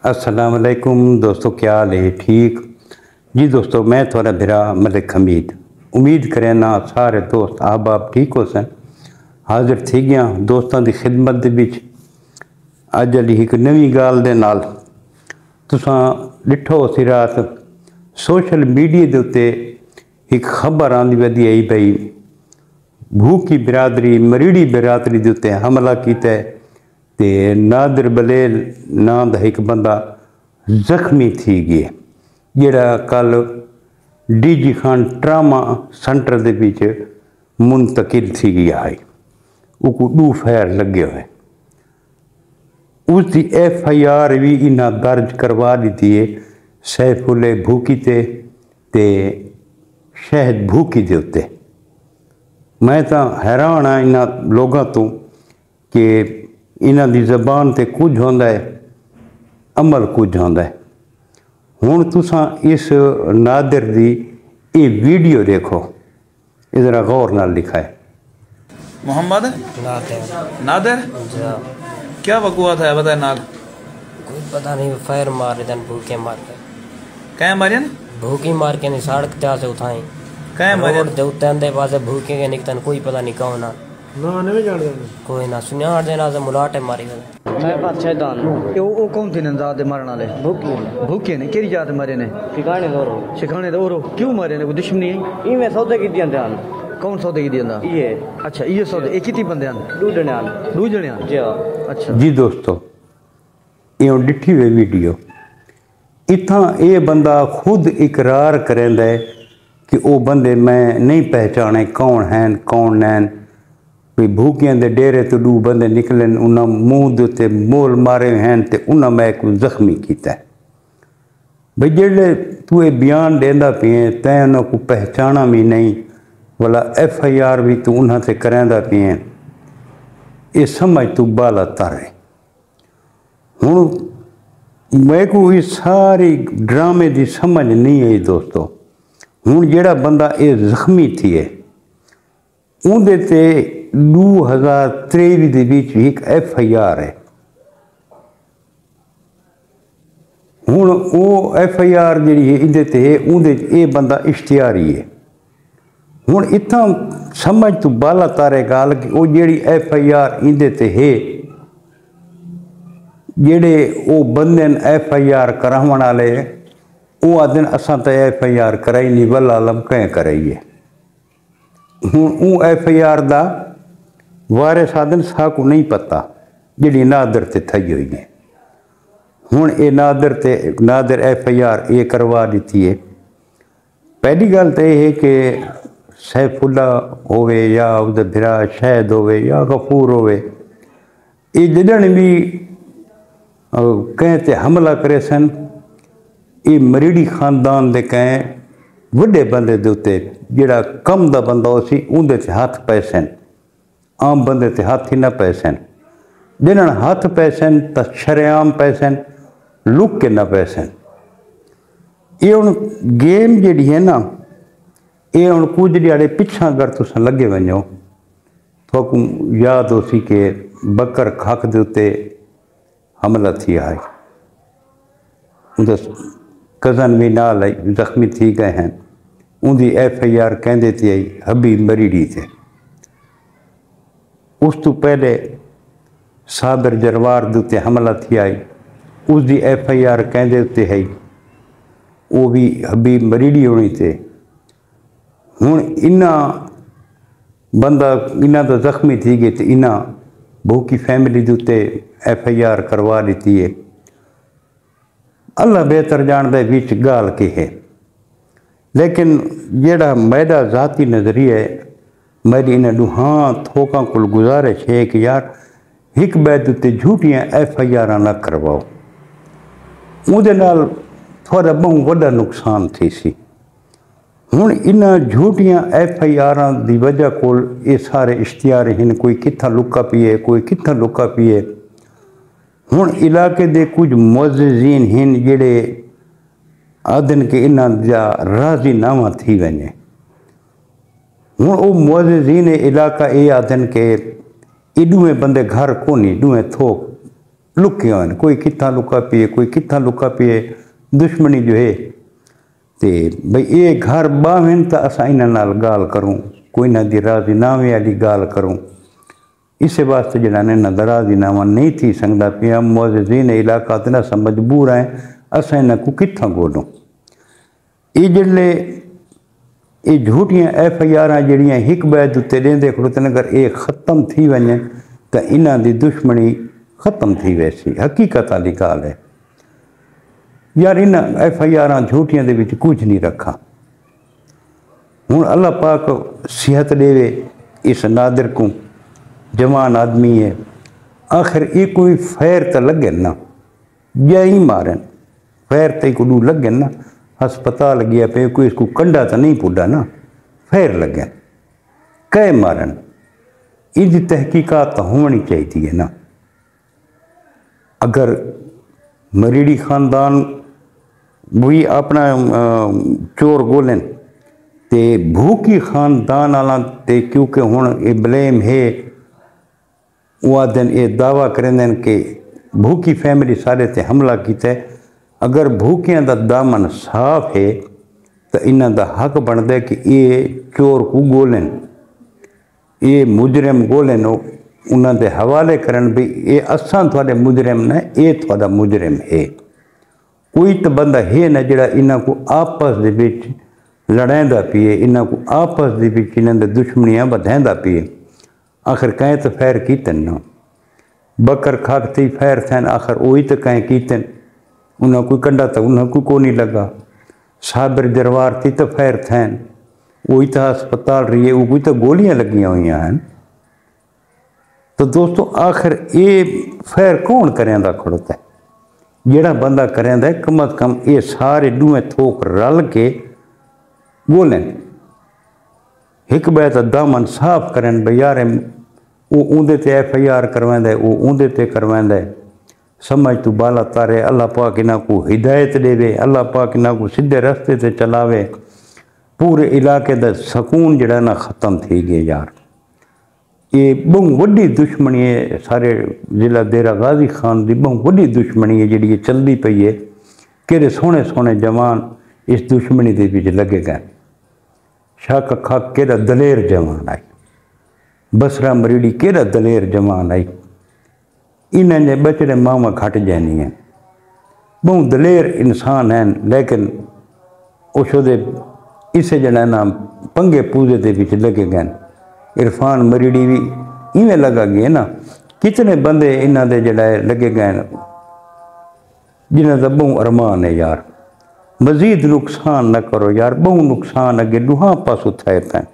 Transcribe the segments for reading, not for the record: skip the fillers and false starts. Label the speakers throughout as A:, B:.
A: अस्सलाम वालेकुम दोस्तों, क्या हाल है? ठीक जी दोस्तों, मैं थोड़ा बिरा मलिक हमीद उम्मीद करें ना सारे दोस्त आप ठीक हो सन। हाजिर थी गया दोस्तों की खिदमत दे विच अज अली एक नवी गाल दे नाल। तुसां डिठो सी रात सोशल मीडिया के उत्ते एक खबर आंदी वधी आई भई भूखी बिरादरी मरीड़ी बिरादरी के उत्ते हमला किया ते नादिर बलेल नां दा एक बंदा जख्मी थी गया, जिहड़ा कल DG खान ट्रामा सेंटर दे विच मुंतकिल थी गया है। उसको 2 फायर लगे हुए, उसकी FIR भी इन्हें दर्ज करवा दी है सैफुल भूकी ते शहद भूकी के उत्ते। मैं तो हैरान हाँ इन्हों लोगों तो कि इन्हों की जबान ते कुछ होंदा है, अमल कुछ होंदा है। हुण तुसां इस नादिर दी ये वीडियो देखो, इधर गौर नाल लिखा है।
B: मोहम्मद नादिर क्या वक़ूअत है बताए नाल?
C: कोई पता नहीं, फायर मार रहे थे, भूखे मार के।
B: कहीं मारियन?
C: भूखी मार के नहीं, सड़क त्या से उठाई
B: कहीं मारियन?
C: रोड दे उत्ते अंदे पासे भूखे के निकतन, कोई पता नहीं कौन ना
D: नहीं जान
C: कोई ना सुनियाड़ देना से मुलाटे मारी गए।
D: मैं अच्छा दान ओ कौन थे नंदाद दे मारन वाले? भूखे ने केरी जात मारे ने?
C: ठिकाने दोरो
D: शिखाने दे ओरो क्यों मारे ने? कोई दुश्मनी है?
C: इमे सौदे की दियां ध्यान
D: कौन सौदे की दिंदा?
C: ये
D: अच्छा ये सौदे एक ही बंदे आन
C: दू जने
D: जी हाँ। अच्छा
A: जी दोस्तों, ये डिठी हुई वीडियो इतना ये बंदा खुद इकरार करेंदा है कि वो बंदे मैं नहीं पहचाने कौन हैं कौन नैन। भी भूखियां दे डेरे तो 2 बंदे निकले, उन्हें मूँह के उत्ते मोल मारे हैं तो उन्हें मैं को जख्मी किया। भाई जेडे तू ये बयान देंदा पिए तैं उन्होंने को पहचाना भी नहीं, वाला FIR भी तू उन्होंने से करेंदा पिए, ये समझ तू बाला तारे। हुण मैं को इस सारी ड्रामे की समझ नहीं आई दोस्तों। हुण जेड़ा बंदा ये जख्मी थी है उनदे ते 2023 दे विच एक FIR है। हुण वो FIR जिहड़ी है इहदे ते उहदे ये बंदा इश्तिहारी है। हुण इत्थां समझ तू बाला तारे गाल कि वो जिहड़ी FIR इहदे ते है, जेड़े वो बंदे FIR करावन वाले वो आदन असां तो FIR कराई नहीं, वल आलम कैं कराइए। हुण वो FIR दा वारिस आदन साकू नहीं पता जिहड़ी नादिर ते थई हुई है। हुण ये नादिर FIR ये करवा दी है। पहली गल तो यह है कि सैफुल्ला होवे या उसदा भिरा शहद होवे या गफूर होवे, ये जॾहिं भी कंहिं ते हमला करे सन, ये मरीड़ी खानदान दे कंहिं वड्डे बंदे दे उत्ते जिहड़ा कम दा बंदा हो सी उहदे ते हथ पए सन, आम बंदे ते हथ ही न पए सन। जिन्हनि हथ पए सन त शरेआम पए सन, लुक के न पए सन। ये हुण गेम जिहड़ी है ना, ये हुण कुछ ॾियारे पिछां अगर तुसां लगे वञो तो याद हो सी कि बकर खक दे उत्ते हमला थी है, उनका कज़न भी नाल आई जख्मी थी गए हैं। उनकी FIR कहते थी आई हबीब मरीड़ी थे। उस तो पहले साबिर जरवार दे उत्ते हमला थी आई, उसकी FIR कहते उत्ते है वो भी हबीब मरीड़ी होनी थे। हुण इन्ना बंदा इन्ना तो जख्मी थी गए तो इन्ना भूखी फैमिली के उत्ते FIR करवा दी है। अल्लाह बेहतर जानदा विच गाल के है, लेकिन जेड़ा मेरा ज़ाती नज़रिया है, मेरी इन हाँ थोकां को गुजारिश है कि यार एक बैद उत्ते झूठियां FIR ना करवाओ, उहदे नाल थोड़ा बहुत वड्डा नुकसान थी सी। हुण इन्हां झूठियां FIR की वजह को ये सारे इश्तिहार हैं, कोई कित्थां लुका पिए कोई कित्थां लुका पिए। हुण इलाके दे कुछ मुअज़्ज़िज़ीन हैं जिहड़े आदन के इन्हां जा राज़ीनामा थी वञे। हुण वो मुअज़्ज़िज़ीन इलाका ये आदन के ॾूहें बंदे घर कोन्हे, ॾूहें थोक लुके हुए कोई कितना लुका पिए कोई कितना लुका पिए दुश्मनी जो है तो भाई ये घर बावन तो असा इन्हां नाल गाल करूँ कोई ना दी राज़ीनामे वाली गाल करूँ इस वास्ते जरा ने ना राज़ीनामा नहीं थी सकता पिया मुअज़्ज़िज़ीन इलाका तो ना मजबूर हैं असा इन्हां को कित्थां गोलूं ये जिहड़े ये झूठियां FIR जड़ियाँ हिक बैद उत्ते देंदे खड़ोते अगर ये ख़त्म थी वञे तो इन्हां दी दुश्मनी ख़त्म थी वैसी हकीकत वाली गाल है यार इन्हां FIR झूठियां दे विच कुछ नहीं रखा हुण अल्लाह पाक सेहत देवे इस नादिर को जवान आदमी है आखिर ये कोई फैर तो लगे ना या ही मारन फैर तो को लगे ना हस्पताल गया पे कोई इसको कंडा तो नहीं पुडा ना फैर लगे कह मारन इनकी तहकीकात तो होनी चाहिए है ना अगर मरीडी ख़ानदान भी अपना चोर गोलन तो भूखी ख़ानदान वाला ते क्योंकि हुण ये ब्लेम है वह दिन ये दावा करें कि भूखी फैमिली सारे ते हमला किया अगर भूखियां दा दामन साफ है तो इन्हां दा हक बनता है कि ये चोर को गोलन ये मुजरिम गोलन उन्हां दे हवाले करन भी ये असां थोड़े मुजरिम ने ये थोड़ा मुजरिम है कोई तो बंदा है ना जिहड़ा इन्हां को आपस दे विच लड़ांदा पिए इन्हां को आपस दे विच इन्हां दे दुश्मनियां वधांदा पिए आखिर कहें तो फैर कीतन ना बकर खाक थी फैर थैन आखिर वही तो कहें कीतन उन्हें कोई कंडा तो उन्हें को नहीं लगा साबिर जरवार थी तो फैर थैन वही तो अस्पताल रही है वो कोई तो गोलियां लगियां हुई हैं तो दोस्तों आखिर ये फैर कौन करेंदा खड़ोता है जेड़ा बंदा करेंदा कम अज कम ये सारे दूएं थोक रल के बोलें एक बैत दामन साफ करें भाई यार वो उंदे ते FIR करवांदा वो उंदे ते करवांदा समझ तू बाला तारे अल्लाह पाक इन्हां को हिदायत देवे अल्लाह पाक इन्हां को सीधे रस्ते ते चलावे पूरे इलाके दा सकून जड़ा ना ख़त्म थी गया यार ये बहुत वड्डी दुश्मनी है सारे जिला देरा गाजी खान की बहुत वड्डी दुश्मनी है जी चलती पई है कि सोहने सोहने जवान इस दुश्मनी के विच लगे गए शाह खाक केड़ा दलेर जवान आई बसरा मरीडी केड़ा दलेर जवान आई इन्हें जे बचड़े मामा घट जानी हैं बहुत दलेर इंसान हैं लेकिन उसदे इसे जड़ा ना पंगे पूजे के विच लगे गए इरफान मरीडी भी इवें लगा गए ना कितने बंदे इन्हों के जड़ा लगे गए जिन्हों का बहुत अरमान है यार मजीद नुकसान न करो यार बहुत नुकसान अगे दुहा पासों थे पैन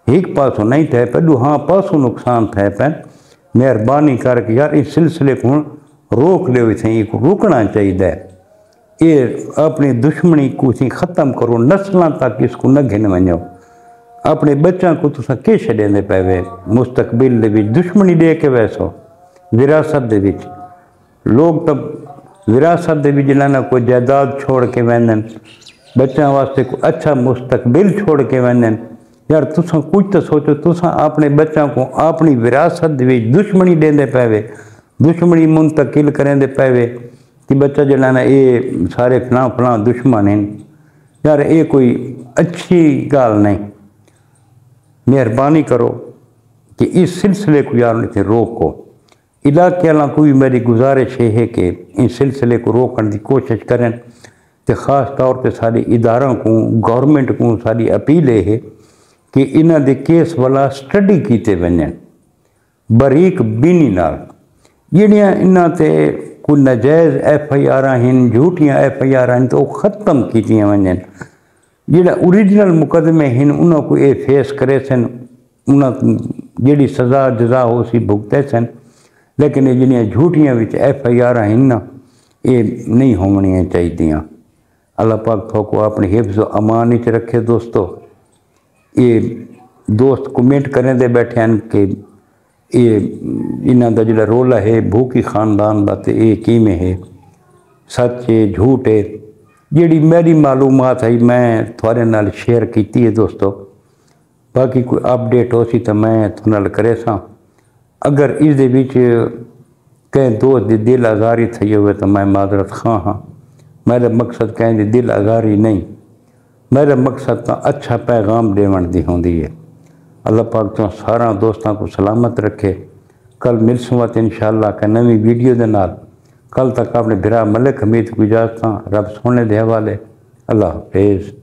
A: एक पासों नहीं थे पे दुहा पासों नुकसान थे पैन मेहरबानी करके यार इस सिलसिले को रोक ले थे रोकना चाहिए ये अपनी दुश्मनी को ख़त्म करो नस्लों तक इसको न घिन वनो अपने बच्चों को तुसा के छड़े पे मुस्तकबिल दे विच दुश्मनी दे के वैसो विरासत दे विच लोग तब विरासत दे विच जिन्हां कोई जायदाद छोड़ के वैन बच्चों वास्ते कोई अच्छा मुस्तकबिल छोड़ के वैन यार तुसा कुछ तो सोचो तुसा अपने बच्चों को अपनी विरासत दे विच दुश्मनी देंदे पे दुश्मनी मुंतकिल करेंदे पे कि बच्चा जड़ा ना ये सारे फलां फलां दुश्मन हैं यार ये कोई अच्छी गाल नहीं मेहरबानी करो कि इस सिलसिले को यार इतने रोको इलाके वालों को भी मेरी गुजारिश है कि इस सिलसिले को रोकने की कोशिश करें तो ख़ास तौर पर सारे इदारों को गवर्नमेंट को सारी अपील है कि इन्हां दे केस वाला स्टडी कीते वञनि बारीक बीनी नाल जिहड़ियां इन्हां ते कोई नाजायज़ FIR हैं झूठियां FIR हैं तो ख़त्म कीतियां वञनि जिहड़ा ओरिजिनल मुकदमे हैं उन्होंने को ये फेस करे सन उन्हें जी सज़ा जजा हो सी भुगते सन लेकिन ये जिहड़ियां झूठियां विच FIR हैं ना ये नहीं होनियां चाहिए अल्लाह पाक थोको अपने हिफ्ज़ अमान विच रखे दोस्तों ये दोस्त कमेंट करें दे बैठे हैं कि ये इन्हां दा जिहड़ा रोला है भूखी खानदान का तो ये किवें है सच है झूठ है जिहड़ी मेरी मालूमात है मैं थोड़े नाल शेयर की है दोस्तों बाकी कोई अपडेट हो सी तो मैं थोड़े नाल करे सा अगर इस दे विच کہیں دوست دی دل آزاری تھی ہوئے تو میں معذرت خواہ ہاں. میرا مقصد کہیں دی دل آزاری نہیں، میرا مقصد تو اچھا پیغام دیون دی ہوندی ہے. اللہ پاک تو سارا دوستاں کو سلامت رکھے. کل مل سوات انشاءاللہ کہ نوی ویڈیو دے نال. کل تک اپنے بھرا ملک حمید کو اجازت رب سونے دے حوالے. اللہ حافظ.